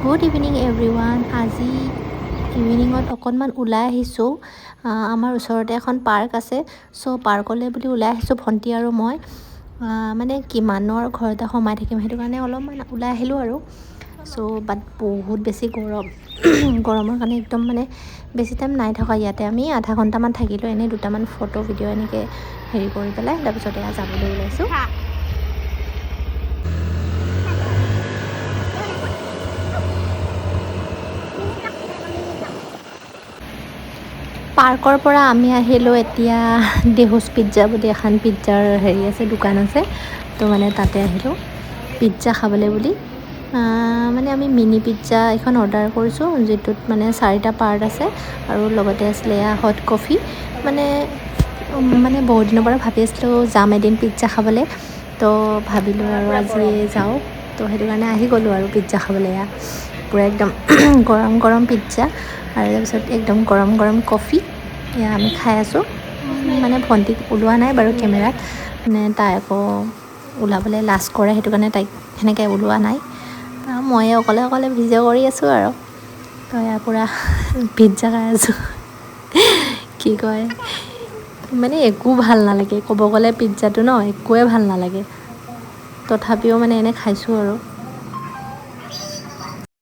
Good evening everyone. আজি ইভিনিঙত অকণমান ওলাই আহিছোঁ। আমাৰ ওচৰতে এখন পাৰ্ক আছে, চ' পাৰ্কলৈ বুলি ওলাই আহিছোঁ ভণ্টি আৰু মই। মানে কিমানৰ ঘৰতে সোমাই থাকিম, সেইটো কাৰণে অলপমান ওলাই আহিলোঁ আৰু। চ' বাট বহুত বেছি গৰম গৰমৰ কাৰণে একদম মানে বেছি টাইম নাই থকা ইয়াতে। আমি আধা ঘণ্টামান থাকিলোঁ, এনেই দুটামান ফটো ভিডিঅ' এনেকৈ হেৰি কৰি পেলাই তাৰপিছত এয়া যাবলৈ ওলাইছোঁ। পাৰ্কৰ পৰা আমি আহিলোঁ এতিয়া দেহুজ পিজ্জা বুলি এখন পিজ্জাৰ হেৰি আছে, দোকান আছে। তো মানে তাতে আহিলোঁ পিজ্জা খাবলৈ বুলি। মানে আমি মিনি পিজ্জা এখন অৰ্ডাৰ কৰিছোঁ, যিটোত মানে 4টা পাৰ্ট আছে আৰু লগতে আছিলে এয়া হট কফি। মানে বহুত দিনৰ পৰা ভাবি আছিলোঁ যাম এদিন পিজ্জা খাবলৈ, তো ভাবিলোঁ আৰু আজি যাওঁ। তো সেইটো কাৰণে আহি গ'লোঁ আৰু পিজ্জা খাবলৈ। এয়া পূৰা একদম গৰম গৰম পিজ্জা আৰু তাৰপিছত একদম গৰম গৰম কফি এয়া আমি খাই আছোঁ। মানে ভণ্টিক ওলোৱা নাই বাৰু কেমেৰাত, মানে তাই আকৌ ওলাবলৈ লাজ কৰে, সেইটো কাৰণে তাইক সেনেকৈ ওলোৱা নাই। ময়ে অকলে অকলে ভিডিঅ' কৰি আছোঁ আৰু। তো এয়া পূৰা পিজ্জা খাই আছোঁ। কি কয় মানে একো ভাল নালাগে ক'ব গ'লে, পিজ্জাটো ন একোৱে ভাল নালাগে, তথাপিও মানে এনে খাইছোঁ আৰু।